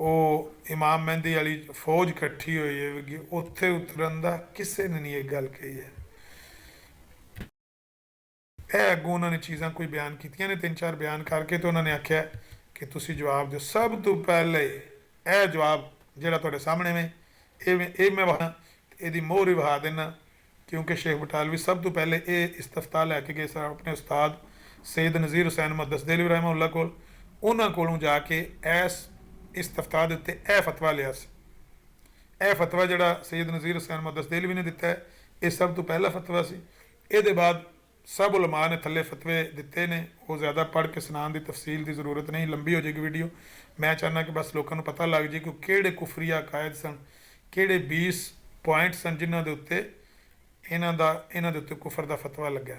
ਉਹ ਇਮਾਮ ਮਹਿੰਦੀ ਵਾਲੀ ਫੌਜ ਇਕੱਠੀ ਹੋਈ ਹੋਵੇਗੀ, ਉੱਥੇ ਉਤਰਨ ਦਾ ਕਿਸੇ ਨੇ ਨਹੀਂ ਇਹ ਗੱਲ ਕਹੀ ਹੈ। ਇਹ ਅੱਗੋਂ ਉਹਨਾਂ ਨੇ ਚੀਜ਼ਾਂ ਕੋਈ ਬਿਆਨ ਕੀਤੀਆਂ ਨੇ, 3-4 ਬਿਆਨ ਕਰਕੇ, ਤੇ ਉਹਨਾਂ ਨੇ ਆਖਿਆ ਕਿ ਤੁਸੀਂ ਜਵਾਬ ਦਿਓ। ਸਭ ਤੋਂ ਪਹਿਲੇ ਇਹ ਜਵਾਬ ਜਿਹੜਾ ਤੁਹਾਡੇ ਸਾਹਮਣੇ ਵੇ, ਇਹ ਮੈਂ ਵਹਾ ਇਹਦੀ ਮੋਹਰ ਹੀ ਵਹਾ ਦੇਣਾ, ਕਿਉਂਕਿ ਸ਼ੇਖ ਬਟਾਲਵੀ ਸਭ ਤੋਂ ਪਹਿਲੇ ਇਹ ਇਸਤਫਤਾ ਲੈ ਕੇ ਗਏ ਸਨ ਆਪਣੇ ਉਸਤਾਦ ਸੈਯਦ ਨਜ਼ੀਰ ਹੁਸੈਨ ਮੁਹੱਦਿਸ ਦੇਹਲਵੀ ਰਹਿਮਹੁੱਲਾ ਕੋਲ। ਉਹਨਾਂ ਕੋਲੋਂ ਜਾ ਕੇ ਇਸ ਇਸਤਫਤਾ ਦੇ ਉੱਤੇ ਇਹ ਫਤਵਾ ਲਿਆ ਸੀ। ਇਹ ਫਤਵਾ ਜਿਹੜਾ ਸੈਯਦ ਨਜ਼ੀਰ ਹੁਸੈਨ ਮੁਹੱਦਿਸ ਦੇਹਲਵੀ ਨੇ ਦਿੱਤਾ ਹੈ, ਇਹ ਸਭ ਤੋਂ ਪਹਿਲਾ ਫਤਵਾ ਸੀ। ਇਹਦੇ ਬਾਅਦ ਸਭ ਉਲਮਾ ਨੇ ਥੱਲੇ ਫਤਵੇ ਦਿੱਤੇ ਨੇ, ਉਹ ਜ਼ਿਆਦਾ ਪੜ੍ਹ ਕੇ ਸੁਣਾਉਣ ਦੀ ਤਫਸੀਲ ਦੀ ਜ਼ਰੂਰਤ ਨਹੀਂ, ਲੰਬੀ ਹੋ ਜਾਏਗੀ ਵੀਡੀਓ। ਮੈਂ ਚਾਹੁੰਦਾ ਕਿ ਬਸ ਲੋਕਾਂ ਨੂੰ ਪਤਾ ਲੱਗ ਜਾਏ ਕਿ ਕਿਹੜੇ ਕੁਫਰੀਆ ਅਕਾਇਦ ਸਨ, ਕਿਹੜੇ 20 ਪੁਆਇੰਟ ਸਨ ਜਿਨ੍ਹਾਂ ਦੇ ਉੱਤੇ ਇਹਨਾਂ ਦੇ ਉੱਤੇ ਕੁਫਰ ਦਾ ਫਤਵਾ ਲੱਗਾ।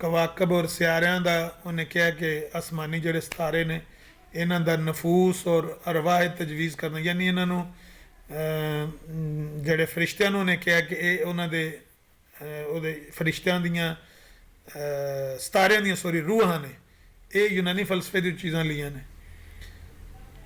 ਕਵਾਕਬ ਔਰ ਸਿਆਰਿਆਂ ਦਾ ਉਹਨੇ ਕਿਹਾ ਕਿ ਅਸਮਾਨੀ ਜਿਹੜੇ ਸਿਤਾਰੇ ਨੇ ਇਹਨਾਂ ਦਾ ਨਫੂਸ ਔਰ ਅਰਵਾਹ ਤਜਵੀਜ਼ ਕਰਨਾ, ਯਾਨੀ ਇਹਨਾਂ ਨੂੰ ਜਿਹੜੇ ਫਰਿਸ਼ਤਿਆਂ ਨੂੰ ਉਹਨੇ ਕਿਹਾ ਕਿ ਇਹ ਉਹਨਾਂ ਦੇ ਉਹਦੇ ਫਰਿਸ਼ਤਿਆਂ ਦੀਆਂ ਸਿਤਾਰਿਆਂ ਦੀਆਂ ਰੂਹਾਂ ਨੇ। ਇਹ ਯੂਨਾਨੀ ਫਲਸਫੇ ਦੀ ਚੀਜ਼ਾਂ ਲਈਆਂ ਨੇ।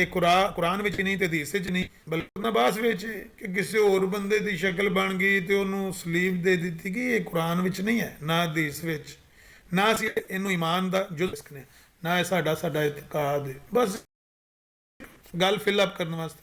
ਇਹ ਕੁਰਾਨ ਵਿੱਚ ਨਹੀਂ ਤੇ ਹਦੀਸ ਵਿੱਚ ਨਹੀਂ, ਬਲਕਿ ਨਬਾਸ ਵਿੱਚ ਕਿ ਕਿਸੇ ਹੋਰ ਬੰਦੇ ਦੀ ਸ਼ਕਲ ਬਣ ਗਈ ਤੇ ਉਹਨੂੰ ਸਲੀਬ ਦੇ ਦਿੱਤੀ ਗਈ। ਇਹ ਕੁਰਾਨ ਵਿੱਚ ਨਹੀਂ ਹੈ, ਨਾ ਹਦੀਸ ਵਿੱਚ, ਨਾ ਅਸੀਂ ਇਹਨੂੰ ਈਮਾਨ ਦਾ ਜੁਜ਼ ਸਕਨੇ, ਨਾ ਇਹ ਸਾਡਾ ਇਤਕਾਦ ਹੈ, ਬਸ ਗੱਲ ਫਿਲ ਅਪ ਕਰਨ ਵਾਸਤੇ।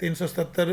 377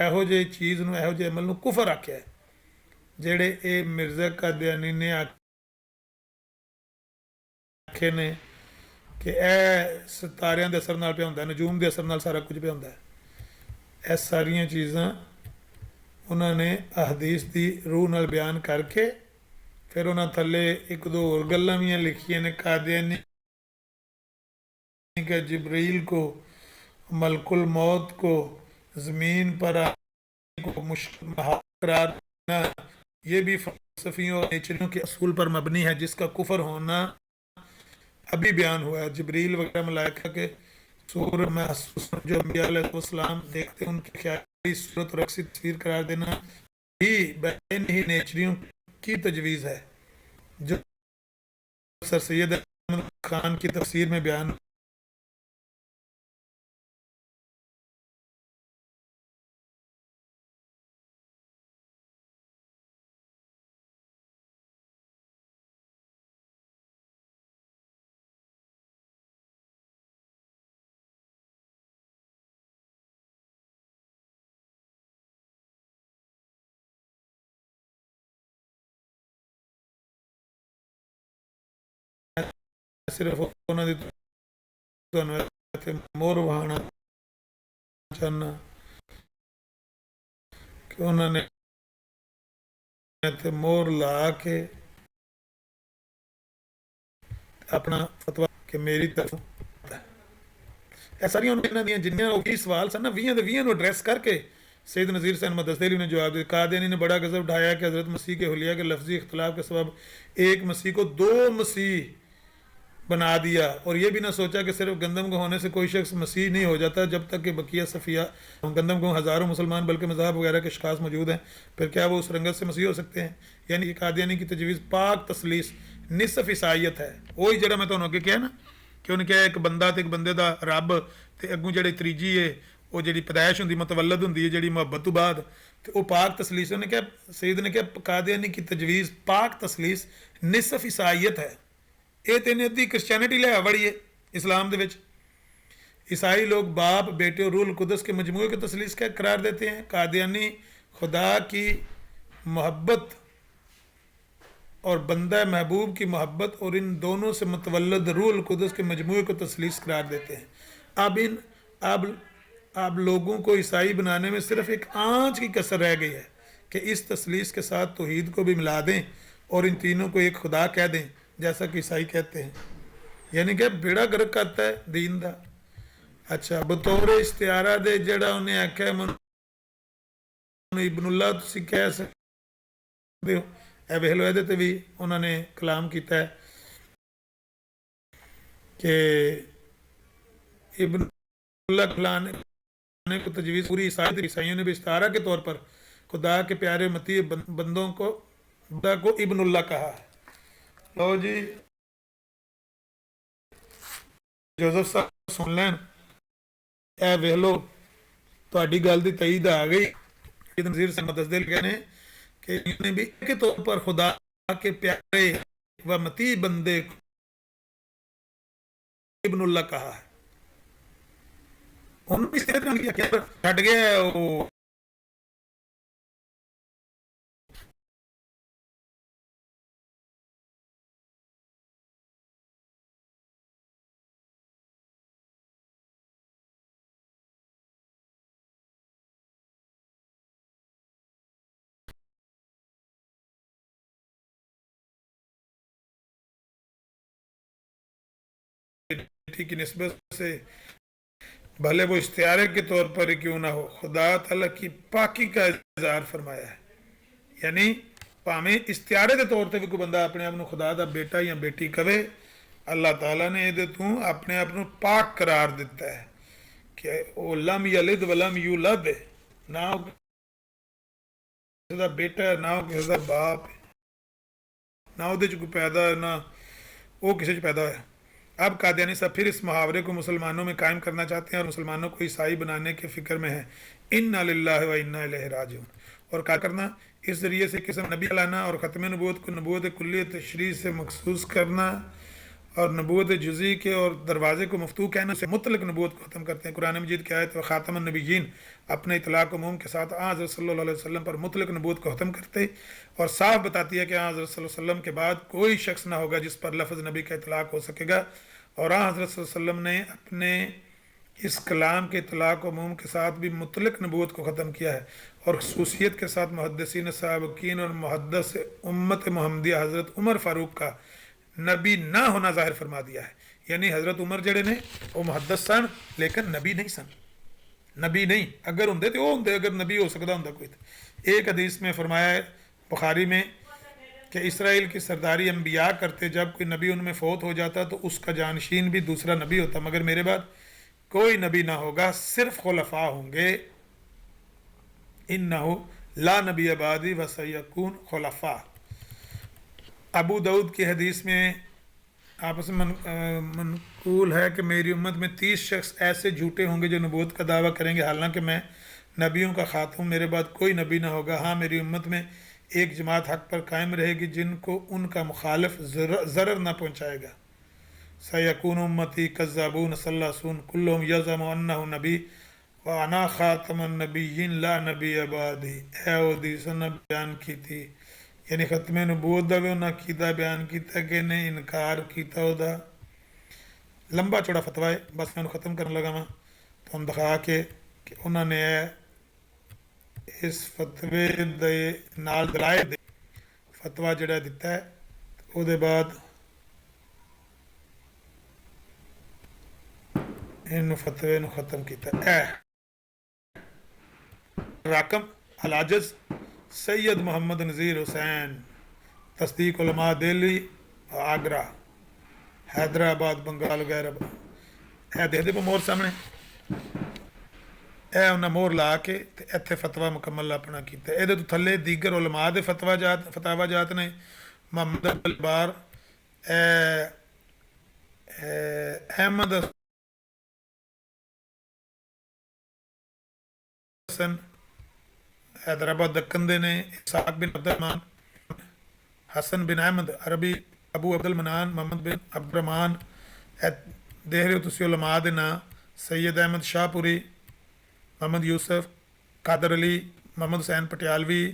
ਇਹੋ ਜਿਹੀ ਚੀਜ਼ ਨੂੰ, ਇਹੋ ਜਿਹੇ ਅਮਲ ਨੂੰ ਕੁਫਰ ਆਖਿਆ ਹੈ, ਜਿਹੜੇ ਇਹ ਮਿਰਜ਼ਾ ਕਾਦੀਆਨੀ ਨੇ ਆਖੇ ਨੇ ਕਿ ਇਹ ਸਿਤਾਰਿਆਂ ਦੇ ਅਸਰ ਨਾਲ ਪਿਆ ਹੁੰਦਾ, ਨਜੂਮ ਦੇ ਅਸਰ ਨਾਲ ਸਾਰਾ ਕੁਝ ਪਿਆ ਹੁੰਦਾ ਹੈ। ਇਹ ਸਾਰੀਆਂ ਚੀਜ਼ਾਂ ਉਹਨਾਂ ਨੇ ਅਹਦੀਸ ਦੀ ਰੂਹ ਨਾਲ ਬਿਆਨ ਕਰਕੇ ਫਿਰ ਉਹਨਾਂ ਥੱਲੇ ਇੱਕ ਦੋ ਹੋਰ ਗੱਲਾਂ ਵੀ ਲਿਖੀਆਂ ਨੇ। ਕਾਦੀਆਨੀ کہ جبریل کو، ملک الموت کو، زمین پر آنے کو محال قرار دینا، یہ بھی فلسفیوں اور نیچریوں کے اصول پر مبنی ہے، جس کا کفر ہونا ابھی بیان ہوا ہے۔ جبریل وغیرہ ملائکہ کے صور محسوس جو انبیاء علیہ السلام دیکھتے ہیں، ان کی خیالی صورت اور عکسی تصویر قرار دینا بھی بین ہی نیچریوں کی تجویز ہے، جو سر سید احمد خان کی تفسیر میں بیان صرف انہوں نے مور وہانا چاہنا کہ انہوں نے مور لا کے اپنا فتویٰ کہ میری طرف ساری جنیاں وہی سوال سن نا، 20 ایڈریس کر کے سید نذیر حسین مدثری نے جواب دیا۔ قادیانی نے بڑا غضب اٹھایا کہ حضرت مسیح کے حلیہ کے لفظی اختلاف کے سبب ایک مسیح کو 2 مسیح بنا دیا، اور یہ بھی نہ سوچا کہ صرف گندم کو ہونے سے کوئی شخص مسیح نہیں ہو جاتا، جب تک کہ بقیہ صفیہ گندم کو ہزاروں مسلمان بلکہ مذاہب وغیرہ کے اشخاص موجود ہیں، پھر کیا وہ اس رنگت سے مسیح ہو سکتے ہیں؟ یعنی کہ قادیانی کی تجویز پاک تسلیس نصف عیسائیت ہے۔ وہی جڑا میں تمہیں اگے کہا نا کہ انہیں کہا ایک بندہ تے ایک بندے دا رب تے اگوں جڑی تریجی ہے وہ جڑی پیدائش ہوندی متولد ہوندی ہے جڑی محبت تو بعد تے وہ پاک تسلیس، انہیں کہا سید نے کہا قادیانی کی تجویز پاک تسلیس نصف عیسائیت ہے۔ یہ تین ادھی کرسچینٹی لے آڑی ہے اسلام دے وچ۔ عیسائی لوگ باپ، بیٹے اور روح القدس کے مجموعے کو تسلیس کا قرار دیتے ہیں۔ قادیانی خدا کی محبت اور بندہ محبوب کی محبت اور ان دونوں سے متولد روح القدس کے مجموعے کو تسلیس قرار دیتے ہیں۔ اب لوگوں کو عیسائی بنانے میں صرف ایک آنچ کی کسر رہ گئی ہے کہ اس تسلیس کے ساتھ توحید کو بھی ملا دیں اور ان تینوں کو ایک خدا کہہ دیں، جیسا کہ عیسائی کہتے ہیں، یعنی کہ بیڑا گرک کرتا ہے دین دا۔ اچھا، بطور استعارہ دے جڑا انہیں آکھا من ابن اللہ تسی کہہ سکتے ہو، اے بہلو ایدے تے بھی انہوں نے کلام کیتا ہے کہ ابن اللہ کھلانے کو تجویز پوری عیسائیوں نے بھی استعارہ کے طور پر خدا کے پیارے متی بندوں کو ابن اللہ کہا ہے۔ لو جی جوزف صاحب سن لین، اے ویلو تہاڈی گل دی تائید آ گئی۔ نذیر حسین مدثری کہنے کہ انہوں نے بھی کے طور پر خدا کے پیارے و متی بندے کو ابن اللہ کہا ہے۔ انہوں نے اس طرح کیا چھٹ گیا وہ کی نسبت سے بھلے وہ استعارے کے طور پر ہی کیوں نہ ہو، خدا تعالیٰ کی پاکی کا اظہار فرمایا ہے۔ یعنی پاویں استعارے کے طور پر بھی کوئی بندہ اپنے آپ کو خدا دا بیٹا یا بیٹی کہے، اللہ تعالیٰ نے یہ تو اپنے آپ کو پاک قرار دیتا ہے کہ وہ لم یلد ولم یولد، نہ کسی دا بیٹا ہے نہ کسی دا باپ ہے، نہ وہ کوئی پیدا ہے نہ وہ کسی پیدا ہے۔ اب قادیانی صاحب پھر اس محاورے کو مسلمانوں میں قائم کرنا چاہتے ہیں اور مسلمانوں کو عیسائی بنانے کے فکر میں ہیں. انا للہ و انا الیہ راجعون. اور کیا کرنا؟ اس ذریعے سے قسم نبی لانا اور ختم نبوت کو نبوت کلی تشریح سے مخصوص کرنا اور نبوت جزئی کے اور دروازے کو مفتوح کہنا سے مطلق نبوت کو ختم کرتے ہیں. قرآن مجید کی آیت و خاتم النبیین اپنے اطلاق عموم کے ساتھ حضرت صلی اللہ علیہ وسلم پر مطلق نبوت کو ختم کرتے اور صاف بتاتی ہے کہ حضرت صلی اللہ علیہ وسلم کے بعد کوئی شخص نہ ہوگا جس پر لفظ نبی کا اطلاق ہو سکے گا. اور حضرت صلی اللہ علیہ وسلم نے اپنے اس کلام کے اطلاق عموم کے ساتھ بھی مطلق نبوت کو ختم کیا ہے اور خصوصیت کے ساتھ محدثین سابقین اور محدث امت محمدیہ حضرت عمر فاروق کا نبی نہ ہونا ظاہر فرما دیا ہے. یعنی حضرت عمر جڑے نے وہ محدث سن لیکن نبی نہیں سن. نبی نہیں، اگر ہوں تو وہ ہوں، اگر نبی ہو سکتا ہوں کوئی. ایک حدیث میں فرمایا ہے بخاری میں کہ اسرائیل کی سرداری انبیاء کرتے، جب کوئی نبی ان میں فوت ہو جاتا تو اس کا جانشین بھی دوسرا نبی ہوتا، مگر میرے بعد کوئی نبی نہ ہوگا، صرف خلفاء ہوں گے. انہو لا نبی بعدی وسیکون خلفاء. ابو داؤد کی حدیث میں آپس میں منقول ہے کہ میری امت میں 30 شخص ایسے جھوٹے ہوں گے جو نبوت کا دعویٰ کریں گے حالانکہ میں نبیوں کا خاتم، میرے بعد کوئی نبی نہ ہوگا. ہاں میری امت میں ایک جماعت حق پر قائم رہے گی جن کو ان کا مخالف ضرر نہ پہنچائے گا. سیکون امتی کذابون صلاسون کلہم یزم انہ نبی وانا خاتم النبیین لا نبی بعدی. اے حدیث نے بیان کی تھی، یعنی ختم نبوت دا بھی انہاں کیتا بیان کیتا کہ نہیں انکار کیتا او دا. لمبا چوڑا فتویٰ ہے، بس میں ختم کرنے لگا ہاں تو ہم دکھا کے کہ انہوں نے اس فتوے دے نال دلائل دے فتویٰ جڑا دیتا ہے او دے بعد ان فتوے نو ختم کیتا ہے. راکم العاجز سید محمد نذیر حسین، تصدیق علماء دہلی آگرہ حیدرآباد بنگال وغیرہ. اے دے دے مور سامنے، اے انہیں مور لا کے اتنے فتویٰ مکمل اپنا کیتا. یہ تو تھلے دیگر علماء دے فتاوا جات نے محمد البار احمد حسن حیدرآباد دکن دے نے، اسحاق بن عبد الرحمان، حسن بن احمد عربی، ابو عبد المنان، محمد بن عبد الرحمان دہری. تسی علماء دے نا سید احمد شاہ پوری، محمد یوسف قادر علی، محمد حسین پٹیالوی.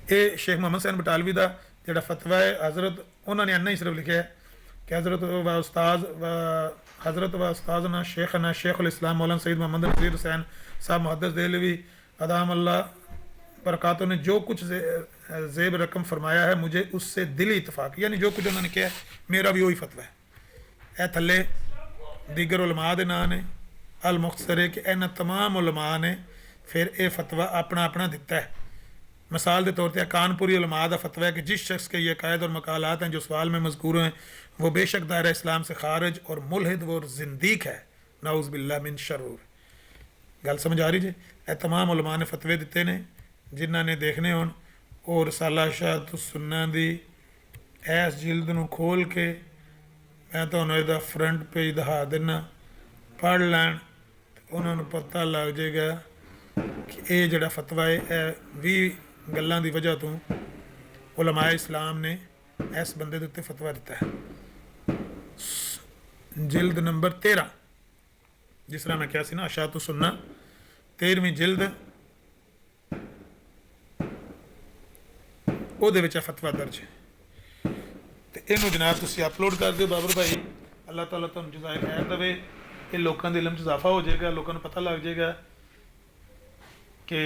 یہ شیخ محمد حسین پٹیالوی دا جڑا فتویٰ ہے حضرت انہوں نے انہیں ہی صرف لکھا ہے کہ حضرت و استاذنا شیخنا شیخ الاسلام مولانا سید محمد نذیر حسین صاحب محدث دہلوی ادام اللہ برکاتہ نے جو کچھ زیب رقم فرمایا ہے مجھے اس سے دلی اتفاق، یعنی جو کچھ انہوں نے کیا ہے میرا بھی وہی فتویٰ ہے. اے تھلے دیگر علماء دے نا نے المختصر ہے کہ انہاں تمام علماء نے پھر اے فتویٰ اپنا اپنا دیتا ہے. مثال کے طور پہ کانپوری علماء دا فتویٰ ہے کہ جس شخص کے یہ عقائد اور مقالات ہیں جو سوال میں مذکور ہیں وہ بے شک دائرہ اسلام سے خارج اور ملحد و زندیق ہے، نعوذ باللہ من شرور. گل سمجھ آ رہی جی؟ اے تمام علماء نے فتوے دیتے نے جنہاں نے دیکھنے ہون. اور رسالہ شاہد السنہ دی ایس جلد نو کھول کے میں تو انہوں دا فرنٹ پیج دکھا دینا، پڑھ لین انہوں نے پتہ لگ جائے گا کہ یہ جڑا فتویٰ ہے اے 20 گلاں دی وجہ تو علماء اسلام نے اس بندے دے اتنے فتویٰ دیتا ہے. جلد نمبر 13 جس طرح میں کیا سی نا اشاعت السنہ 13ویں جلد وہ دے وچ فتویٰ درج ہے. تو یہ جناب تسی اپلوڈ کر دیو بابر بھائی، اللہ تعالیٰ تمہیں جزائے خیر دے. یہ لوگوں کے علم اضافہ ہو جائے گا، لوگوں کو پتہ لگ جائے گا کہ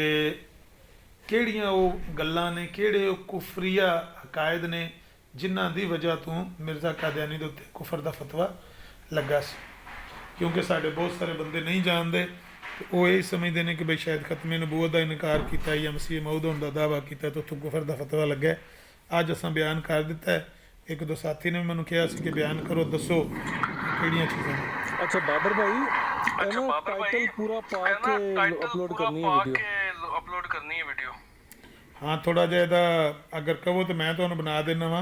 کیڑیاں وہ گلاں نے، کیڑے وہ کفریہ عقائد نے جنہاں دی وجہ تو مرزا قادیانی دے اتنے کفر دا فتویٰ لگا سی. کیونکہ سارے بہت سارے بندے نہیں جانتے، وہ یہی سمجھتے ہیں کہ بھائی شاید ختم نبوت دا انکار کیتا ہے یا مسیح موعود ہونے دا دعویٰ کیتا ہے تو اتوں کفر دا فتویٰ لگا ہے. اج اساں بیان کر دیتا ہے. ایک دو ساتھی نے مینوں کہا سی کہ بیان کرو، دسو کیڑیاں چیزاں نے. اچھا بابر بھائی ٹائٹل پورا پا کے اپلوڈ کرنی ہے ویڈیو، اپلوڈ کرنی ہے ویڈیو. ہاں تھوڑا جہا اگر کہو تو میں تمہیں بنا دینا وا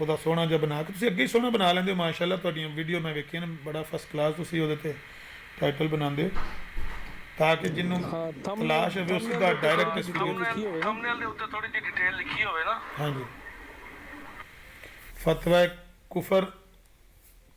ਉਹਦਾ ਸੋਹਣਾ ਜਿਹਾ ਬਣਾ ਕੇ ਤੁਸੀਂ ਅੱਗੇ ਹੀ ਸੋਹਣਾ ਬਣਾ ਲੈਂਦੇ ਹੋ ਮਾਸ਼ਾਅੱਲਾ ਤੁਹਾਡੀਆਂ ਵੀਡੀਓ ਮੈਂ ਵੇਖੀਆਂ ਨੇ ਬੜਾ ਫਸਟ ਕਲਾਸ ਤੁਸੀਂ ਉਹਦੇ ਤੇ ਟਾਈਟਲ ਬਣਾਉਂਦੇ ਹੋ ਤਾਂ ਕਿ ਜਿਹਨੂੰ ਤਲਾਸ਼ ਹੋਵੇ ਉਸ ਦਾ ਡਾਇਰੈਕਟ ਇਸ ਵੀਡੀਓ ਥੰਬਨੇਲ ਦੇ ਉੱਤੇ ਥੋੜੀ ਜਿਹੀ ਡਿਟੇਲ ਲਿਖੀ ਹੋਵੇ ਨਾ ਹਾਂਜੀ ਫਤਵਾ ਕੁਫਰ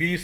20